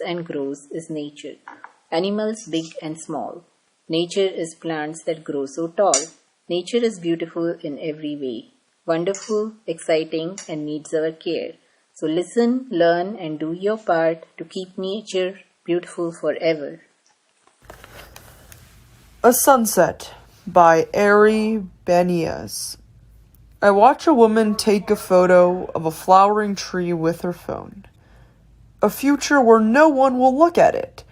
and grows is nature. Animals big and small. Nature is plants that grow so tall. Nature is beautiful in every way. Wonderful, exciting, and needs our care. So listen, learn, and do your part to keep nature beautiful forever. A Sunset by Ari Benias. I watch a woman take a photo of a flowering tree with her phone. A future where no one will look at it.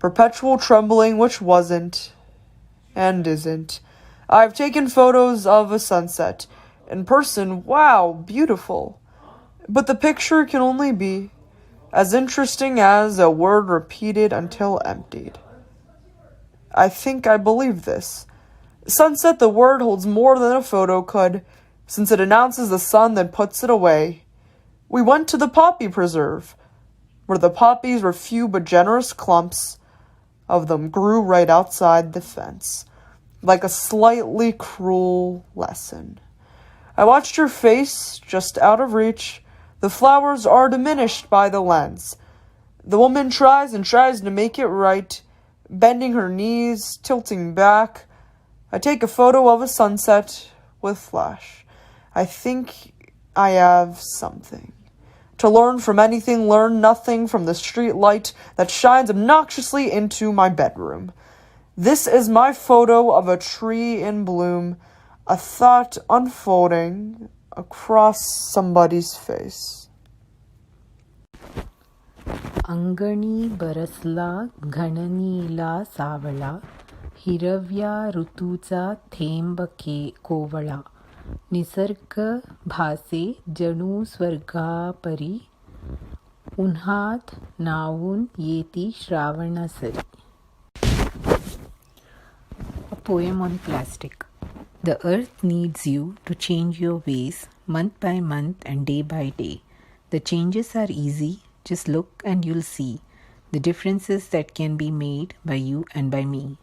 Perpetual trembling which wasn't and isn't. I've taken photos of a sunset. In person, wow, beautiful. But the picture can only be as interesting as a word repeated until emptied. I think I believe this. Sunset, the word, holds more than a photo could, since it announces the sun that puts it away. We went to the poppy preserve, where the poppies were few but generous clumps of them grew right outside the fence, like a slightly cruel lesson. I watched her face, just out of reach. The flowers are diminished by the lens. The woman tries and tries to make it right, bending her knees, tilting back. I take a photo of a sunset with flash. I think I have something. To learn from anything, learn nothing from the street light that shines obnoxiously into my bedroom. This is my photo of a tree in bloom, a thought unfolding across somebody's face. अंगणी बरसला घननीला सावळा हिरव्या ऋतूचा थेंब कोवळा निसर्ग भासे जणू स्वर्गापरी उन्हात नावून येती श्रावणसरी. A poem on plastic. The earth needs you to change your ways month by month and day by day. The changes are easy. Just look and you'll see the differences that can be made by you and by me.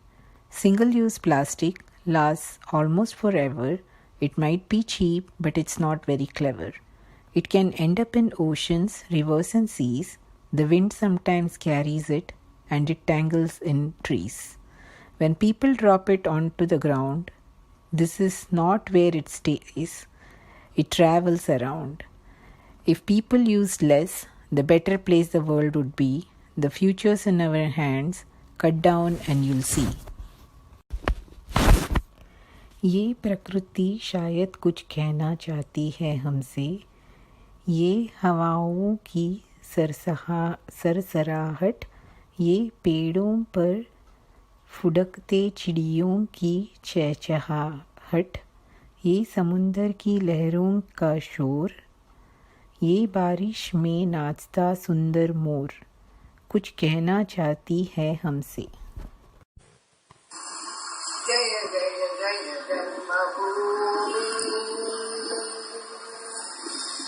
Single-use plastic lasts almost forever. It might be cheap, but it's not very clever. It can end up in oceans, rivers and seas. The wind sometimes carries it and it tangles in trees. When people drop it onto the ground, this is not where it stays. It travels around. If people used less, the better place the world would be. The future's in our hands. Cut down and you'll see. ये प्रकृति शायद कुछ कहना चाहती है हमसे. ये हवाओं की सरसराहट, ये पेड़ों पर फुदकते चिड़ियों की चहचहाहट, ये समुंदर की लहरों का शोर, ये बारिश में नाचता सुंदर मोर कुछ कहना चाहती है हमसे. जय जय जय जन्मभूमि,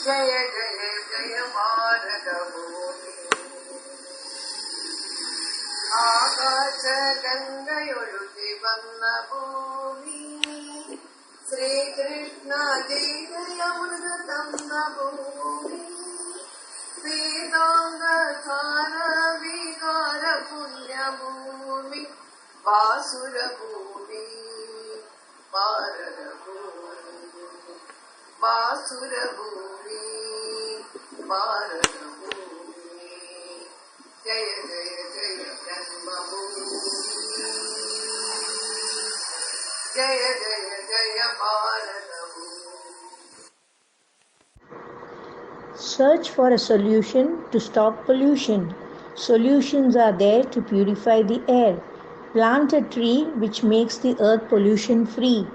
जय जय जय भारत भूमि. आकाश गंगयोळुति बन्न भूमि, श्रीकृष्ण जयमृतम भूमि. वेदांगधार विकार पुण्य भूमि, बासुर भूमि, भारत भूमि, बासुर भूमि, भारत भूमि. जय जय जय जन्मभूमि, जय जय जय भारत भूमि. Search for a solution to stop pollution. Solutions are there to purify the air. Plant a tree which makes the earth pollution free.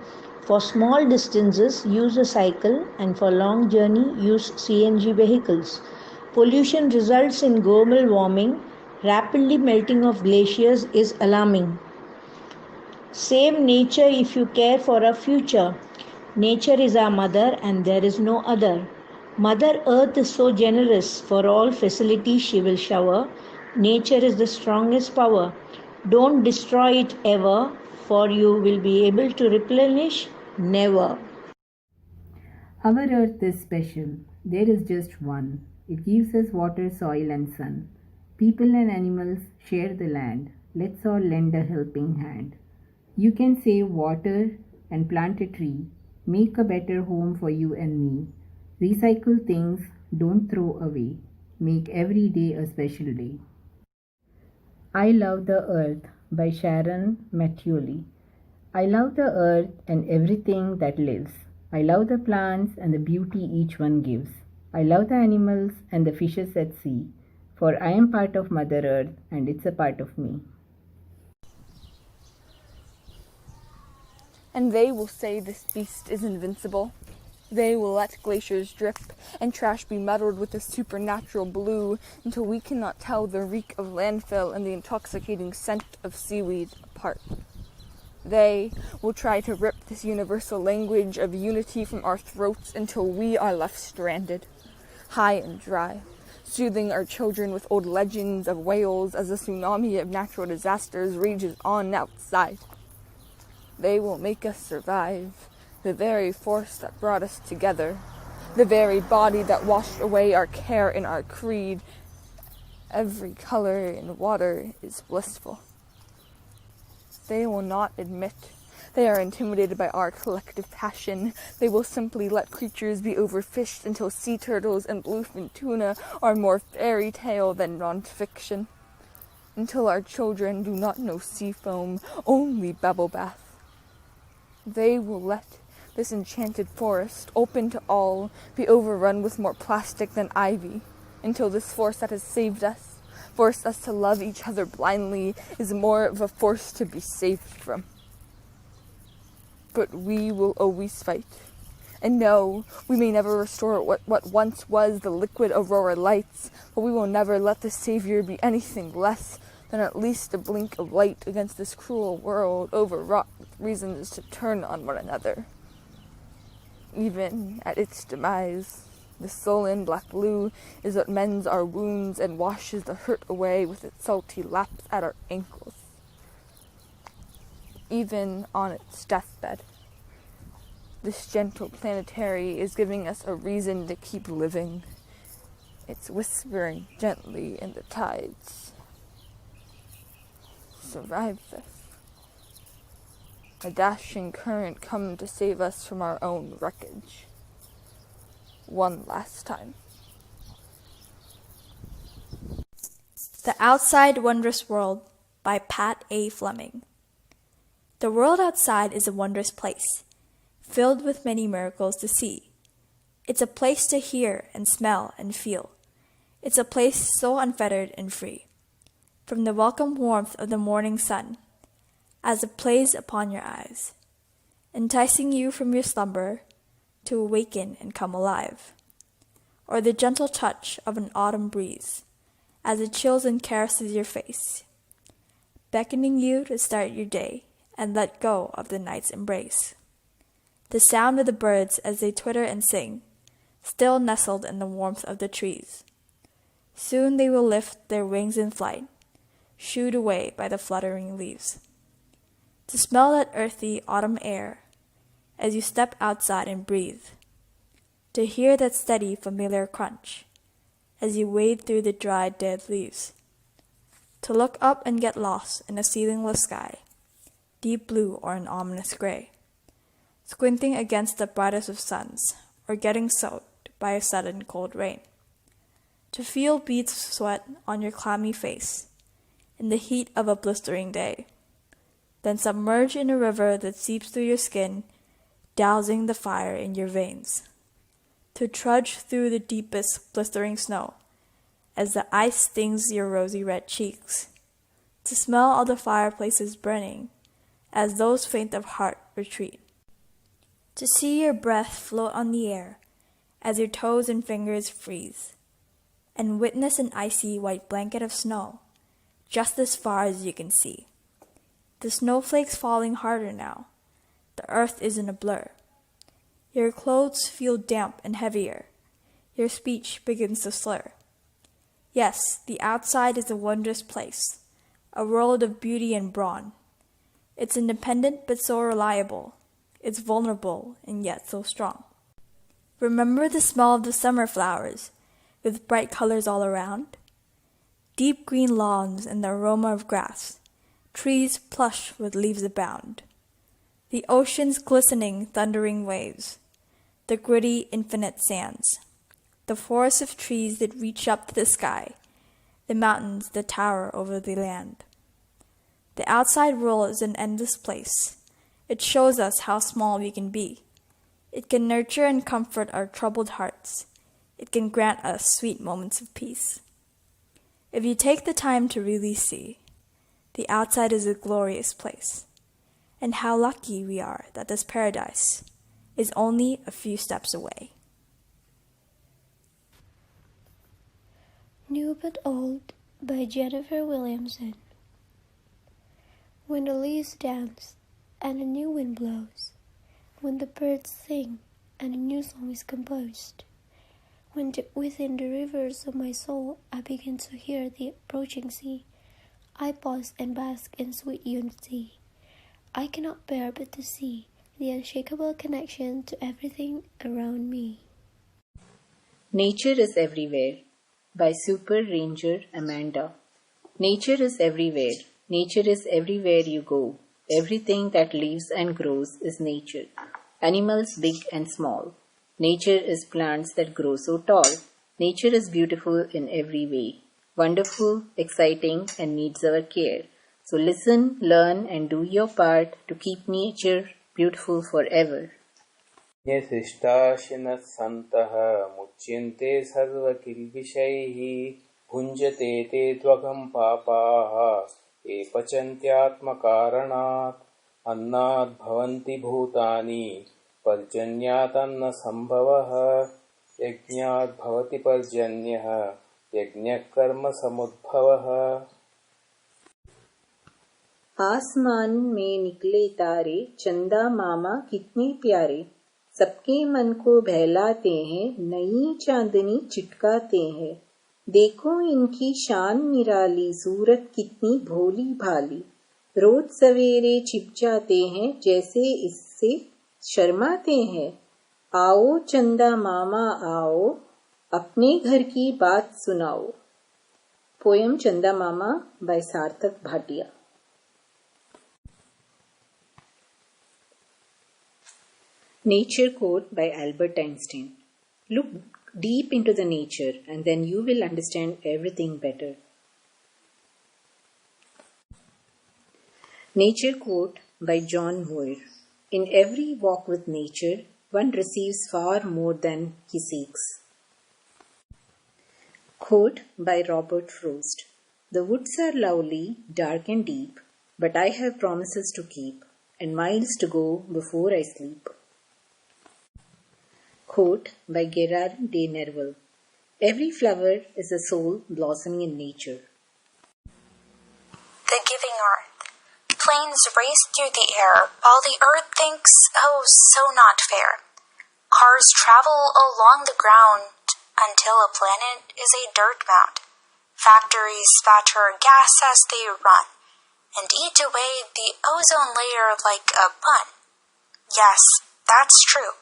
For small distances, use a cycle, and for long journey, use CNG vehicles. Pollution results in global warming. Rapidly melting of glaciers is alarming. Save nature if you care for a future. Nature is our mother and there is no other. Mother Earth is so generous. For all facilities she will shower. Nature is the strongest power. Don't destroy it ever, for you will be able to replenish never. Our earth is special. There is just one. It gives us water, soil and sun. People and animals share the land. Let's all lend a helping hand. You can save water and plant a tree. Make a better home for you and me. Recycle things, don't throw away. Make every day a special day. I Love the Earth by Sharon Mattioli. I love the earth and everything that lives. I love the plants and the beauty each one gives. I love the animals and the fishes at sea, for I am part of Mother Earth and it's a part of me. And they will say this beast is invincible. They will let glaciers drip and trash be muddled with a supernatural blue until we cannot tell the reek of landfill and the intoxicating scent of seaweed apart. They will try to rip this universal language of unity from our throats until we are left stranded, high and dry, soothing our children with old legends of whales as the tsunami of natural disasters rages on outside. They will make us survive, the very force that brought us together, the very body that washed away our care and our creed. Every color in water is blissful. They will not admit they are intimidated by our collective passion. They will simply let creatures be overfished until sea turtles and bluefin tuna are more fairy tale than non-fiction. Until our children do not know sea foam, only bubble bath. They will let this enchanted forest, open to all, be overrun with more plastic than ivy, until this force that has saved us, forced us to love each other blindly, is more of a force to be saved from. But we will always fight. And no, we may never restore what once was the liquid aurora lights, but we will never let the Savior be anything less than at least a blink of light against this cruel world overwrought with reasons to turn on one another. Even at its demise, the sullen black blue is what mends our wounds and washes the hurt away with its salty laps at our ankles. Even on its deathbed, this gentle planetary is giving us a reason to keep living. It's whispering gently in the tides. Survive this. A dashing current come to save us from our own wreckage. One last time. The Outside Wondrous World by Pat A. Fleming. The world outside is a wondrous place, filled with many miracles to see. It's a place to hear and smell and feel. It's a place so unfettered and free. From the welcome warmth of the morning sun, as it plays upon your eyes, enticing you from your slumber to awaken and come alive, or the gentle touch of an autumn breeze as it chills and caresses your face, beckoning you to start your day and let go of the night's embrace. The sound of the birds as they twitter and sing, still nestled in the warmth of the trees. Soon they will lift their wings in flight, shooed away by the fluttering leaves. To smell that earthy autumn air as you step outside and breathe. To hear that steady, familiar crunch as you wade through the dried, dead leaves. To look up and get lost in a ceilingless sky, deep blue or an ominous gray. Squinting against the brightest of suns, or getting soaked by a sudden cold rain. To feel beads of sweat on your clammy face in the heat of a blistering day. Then submerge in a river that seeps through your skin, dousing the fire in your veins. To trudge through the deepest blistering snow as the ice stings your rosy red cheeks. To smell all the fireplaces burning as those faint of heart retreat. To see your breath float on the air as your toes and fingers freeze. And witness an icy white blanket of snow just as far as you can see. The snowflakes falling harder now. The earth is in a blur. Your clothes feel damp and heavier. Your speech begins to slur. Yes, the outside is a wondrous place, a world of beauty and brawn. It's independent but so reliable. It's vulnerable and yet so strong. Remember the smell of the summer flowers with bright colors all around? deep green lawns and the aroma of grass, trees plush with leaves abound, the ocean's glistening, thundering waves, the gritty, infinite sands, the forests of trees that reach up to the sky, the mountains that tower over the land. The outside world is an endless place. It shows us how small we can be. It can nurture and comfort our troubled hearts. It can grant us sweet moments of peace. If you take the time to really see, the outside is a glorious place. And how lucky we are that this paradise is only a few steps away. New but Old by Jennifer Williamson. When the leaves dance and a new wind blows, when the birds sing and a new song is composed, when within the rivers of my soul I begin to hear the approaching sea, I pause and bask in sweet unity. I cannot bear but to see the unshakable connection to everything around me. Nature is Everywhere by Super Ranger Amanda. Nature is everywhere. Nature is everywhere you go. Everything that lives and grows is nature. Animals big and small. Nature is plants that grow so tall. Nature is beautiful in every way. Wonderful, exciting, and needs our care. So listen, learn, and do your part to keep nature beautiful forever. यशिष्टाशिनः सन्तः मुच्यन्ते सर्वकिल्बिषैः भुञ्जते ते त्वगं पापाः ये पचन्त्यात्मकारणात् अन्नात् भवन्ति भूतानि पर्जन्यात् अन्नसम्भवः यज्ञात् भवति पर्जन्यः यज्ञः कर्मसमुद्भवः। आसमान में निकले तारे चंदा मामा कितने प्यारे, सबके मन को बहलाते हैं, नई चांदनी चिटकाते हैं। देखो इनकी शान निराली, सूरत कितनी भोली भाली, रोज सवेरे छिप जाते हैं जैसे इससे शर्माते हैं। आओ चंदा मामा आओ, अपने घर की बात सुनाओ। पोयम चंदा मामा बाय सार्थक Bhatia. Nature quote by Albert Einstein. Look deep into the nature and then you will understand everything better. Nature quote by John Muir. In every walk with nature, one receives far more than he seeks. Quote by Robert Frost. The woods are lovely, dark and deep, but I have promises to keep and miles to go before I sleep. Quote by Gerard de Nerval. Every flower is a soul blossoming in nature. The giving earth. Planes race through the air while the earth thinks, oh, so not fair. Cars travel along the ground until a planet is a dirt mound. Factories spatter gas as they run and eat away the ozone layer like a bun. Yes, that's true.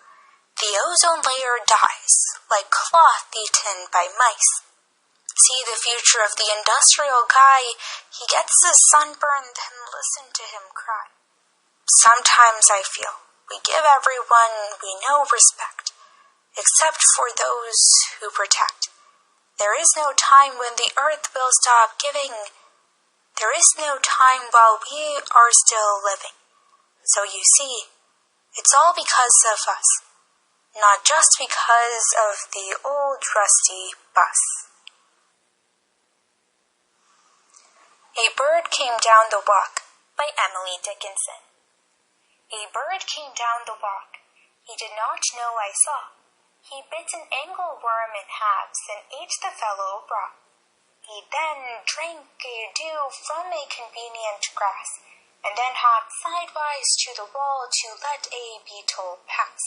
The ozone layer dies, like cloth eaten by mice. See the future of the industrial guy, he gets his sunburned and listen to him cry. Sometimes I feel we give everyone we know respect, except for those who protect. There is no time when the earth will stop giving. There is no time while we are still living. So you see, it's all because of us. Not just because of the old rusty bus. A Bird Came Down the Walk by Emily Dickinson. A bird came down the walk. He did not know I saw. He bit an angleworm in halves and ate the fellow raw. He then drank a dew from a convenient grass, and then hopped sidewise to the wall to let a beetle pass.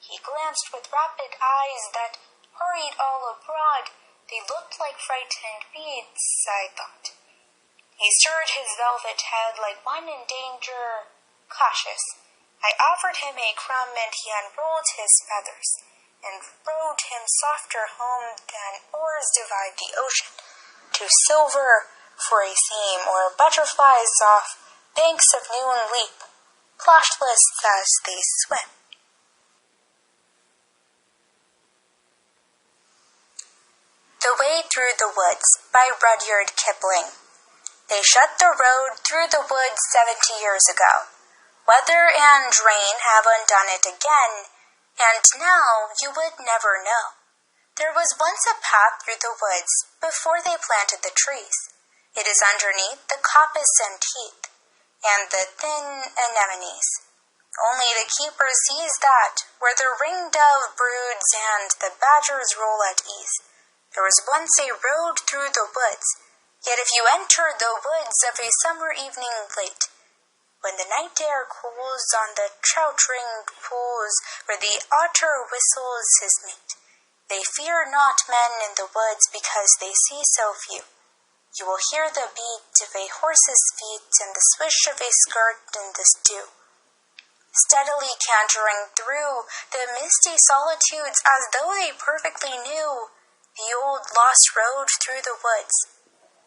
He glanced with rapid eyes that hurried all abroad. They looked like frightened beads, I thought. He stirred his velvet head like one in danger, cautious. I offered him a crumb and he unrolled his feathers and rowed him softer home than oars divide the ocean. to silver for a seam, or butterflies off banks of noon leap, plashless as they swim. The Way Through the Woods by Rudyard Kipling. They shut the road through the woods 70 years ago. Weather and rain have undone it again, and now you would never know. There was once a path through the woods before they planted the trees. It is underneath the coppice and heath, and the thin anemones. Only the keeper sees that, where the ringdove broods and the badgers roll at ease. There was once a road through the woods, yet if you enter the woods of a summer evening late, when the night air cools on the trout-ringed pools where the otter whistles his mate, they fear not men in the woods because they see so few. You will hear the beat of a horse's feet and the swish of a skirt in the dew, steadily cantering through the misty solitudes as though they perfectly knew the old lost road through the woods.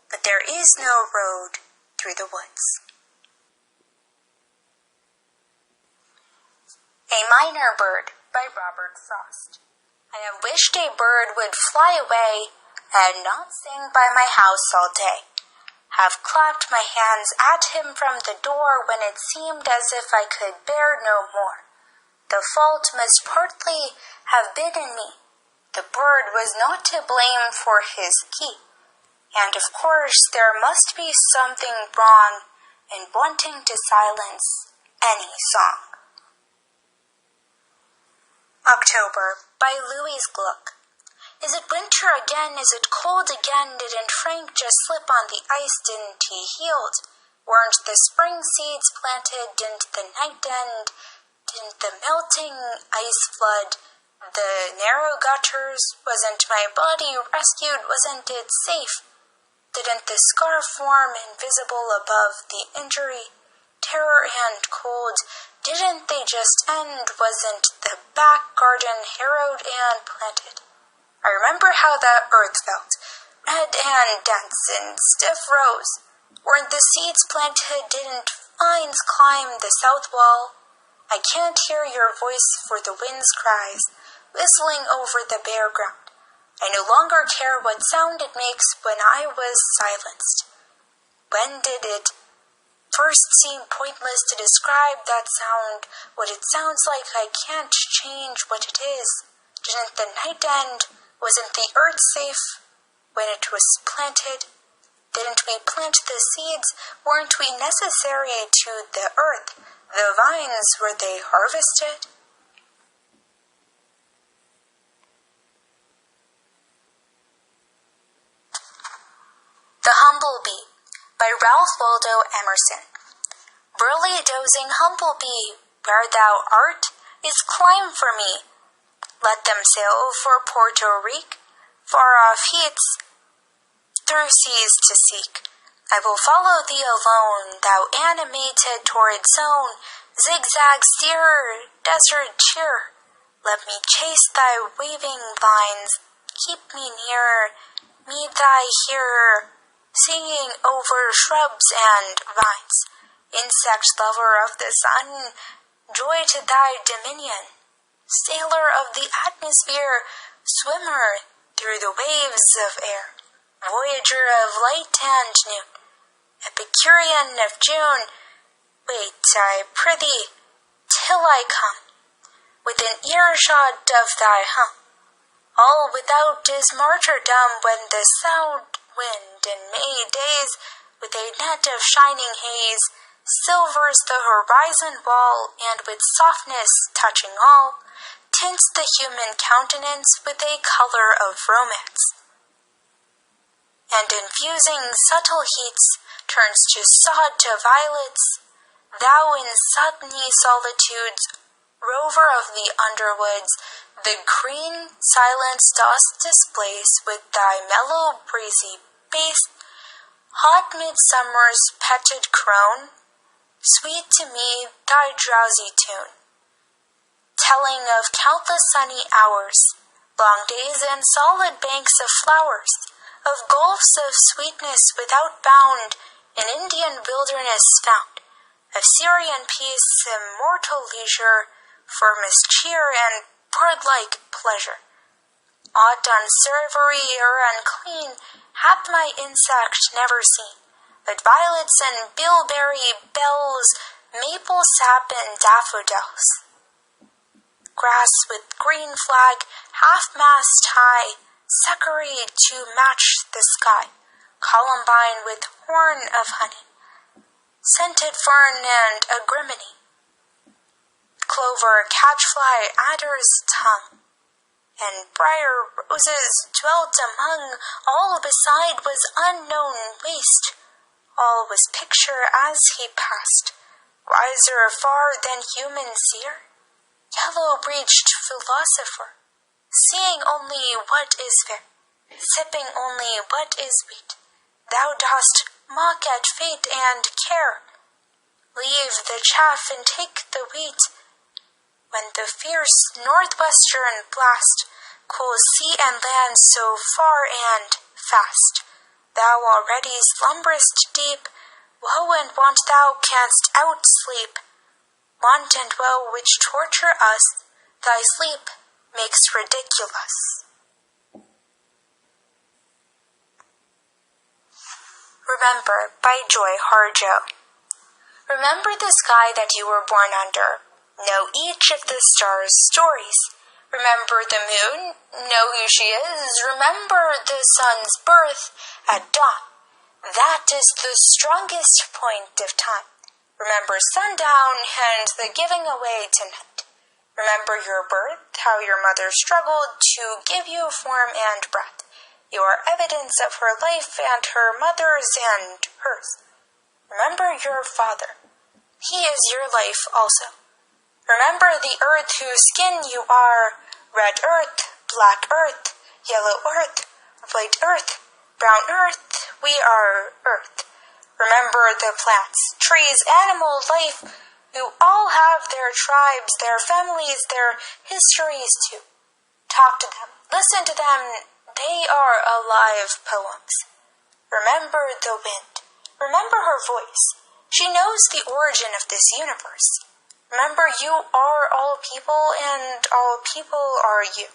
But there is no road through the woods. A Minor Bird by Robert Frost. I have wished a bird would fly away and not sing by my house all day. Have clapped my hands at him from the door when it seemed as if I could bear no more. The fault must partly have been in me. The bird was not to blame for his key, and of course there must be something wrong in wanting to silence any song. October by Louise Gluck. Is it winter again? Is it cold again? Didn't Frank just slip on the ice? Didn't he healed? Weren't the spring seeds planted? Didn't the night end? Didn't the melting ice flood the narrow gutters? Wasn't my body rescued? Wasn't it safe? Didn't the scar form invisible above the injury? Terror and cold, didn't they just end? Wasn't the back garden harrowed and planted? I remember how that earth felt, red and dense in stiff rows. Weren't the seeds planted? Didn't vines climb the south wall? I can't hear your voice for the wind's cries, whistling over the bare ground. I no longer care what sound it makes when I was silenced. When did it first seem pointless to describe that sound? What it sounds like, I can't change what it is. Didn't the night end? Wasn't the earth safe when it was planted? Didn't we plant the seeds? Weren't we necessary to the earth? The vines, were they harvested? The Humble Bee by Ralph Waldo Emerson. Burly dozing humble-bee, where thou art, is climb for me. Let them sail for Puerto Rico, far off heats, through seas to seek. I will follow thee alone, thou animated torrid zone, zigzag steerer, desert cheer. Let me chase thy waving vines, keep me nearer, meet thy hearer, singing over shrubs and vines. Insect lover of the sun, joy to thy dominion. Sailor of the atmosphere, swimmer through the waves of air. Voyager of light and noon, Epicurean of June. Wait, I prithee, till I come, within earshot of thy hum. All without is martyrdom when the south wind in May days, with a net of shining haze, silvers the horizon wall, and with softness touching all, tints the human countenance with a color of romance, and infusing subtle heats, turns to sod to violets. Thou in sunny solitudes, rover of the underwoods, the green silence dost displace with thy mellow breezy bass. Hot midsummer's petted crone, sweet to me thy drowsy tune, telling of countless sunny hours, long days and solid banks of flowers, of gulfs of sweetness without bound, in Indian wilderness found, of Syrian peace, immortal leisure, for mischeer and bird-like pleasure. Aught unsavory or unclean hath my insect never seen, but violets and bilberry bells, maple sap and daffodils. Grass with green flag, half-mast high, succory to match the sky, columbine with horn of honey, scented fern and agrimony, clover, catchfly, adder's tongue, and briar roses dwelt among. All beside was unknown waste, all was picture as he passed, wiser far than human seer, yellow-breeched philosopher, seeing only what is fair, sipping only what is sweet. Thou dost mock at fate and care, leave the chaff and take the wheat. When the fierce northwestern blast cools sea and land so far and fast, thou already slumberest deep, woe and want thou canst outsleep. Want and woe which torture us, thy sleep makes ridiculous. Remember by Joy Harjo. Remember the sky that you were born under. Know each of the stars' stories. Remember the moon, know who she is. Remember the sun's birth at dawn. That is the strongest point of time. Remember sundown and the giving away tonight. Remember your birth, how your mother struggled to give you form and breath. You are evidence of her life and her mother's and hers. Remember your father. He is your life also. Remember the earth whose skin you are. Red earth, black earth, yellow earth, white earth, brown earth, we are earth. Remember the plants, trees, animal life, who all have their tribes, their families, their histories too. Talk to them, listen to them, they are alive poems. Remember the wind, remember her voice. She knows the origin of this universe. Remember you are all people and all people are you.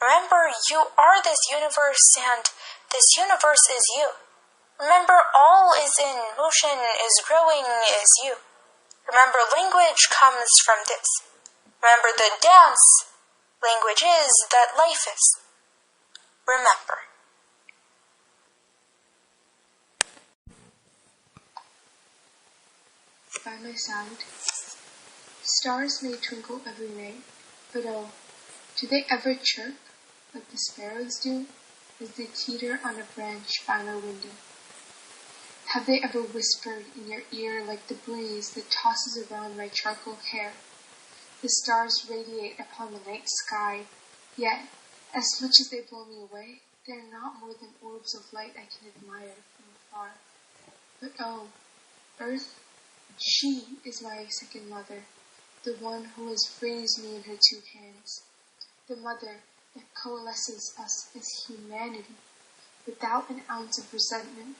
Remember you are this universe and this universe is you. Remember all is in motion, is growing, is you. Remember language comes from this. Remember the dance language is that life is. Remember. By my side, stars may twinkle every night, but oh, do they ever chirp like the sparrows do as they teeter on a branch by my window? Have they ever whispered in your ear like the breeze that tosses around my charcoal hair? The stars radiate upon the night sky, yet, as much as they blow me away, they are not more than orbs of light I can admire from afar. But oh, Earth, she is my second mother, the one who has raised me in her two hands, the mother that coalesces us as humanity, without an ounce of resentment,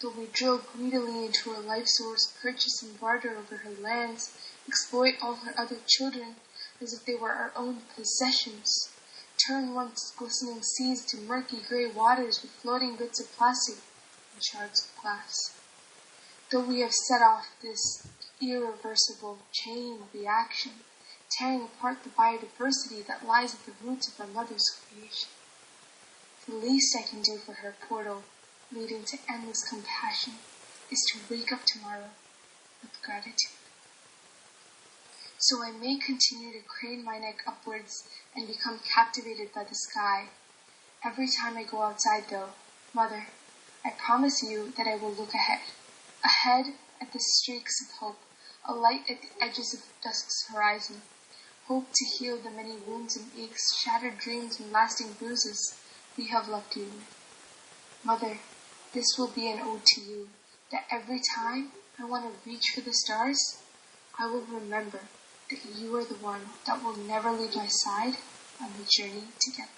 though we drill greedily into her life source, purchase and barter over her lands, exploit all her other children as if they were our own possessions, turn once glistening seas to murky gray waters with floating bits of plastic and shards of glass. Though we have set off this irreversible chain reaction, tearing apart the biodiversity that lies at the roots of our mother's creation, the least I can do for her portal, leading to endless compassion, is to wake up tomorrow with gratitude. So I may continue to crane my neck upwards and become captivated by the sky. Every time I go outside though, Mother, I promise you that I will look ahead. Ahead at the streaks of hope, a light at the edges of dusk's horizon. Hope to heal the many wounds and aches, shattered dreams and lasting bruises we have left you with. Mother, this will be an ode to you, that every time I want to reach for the stars, I will remember that you are the one that will never leave my side on the journey to get them.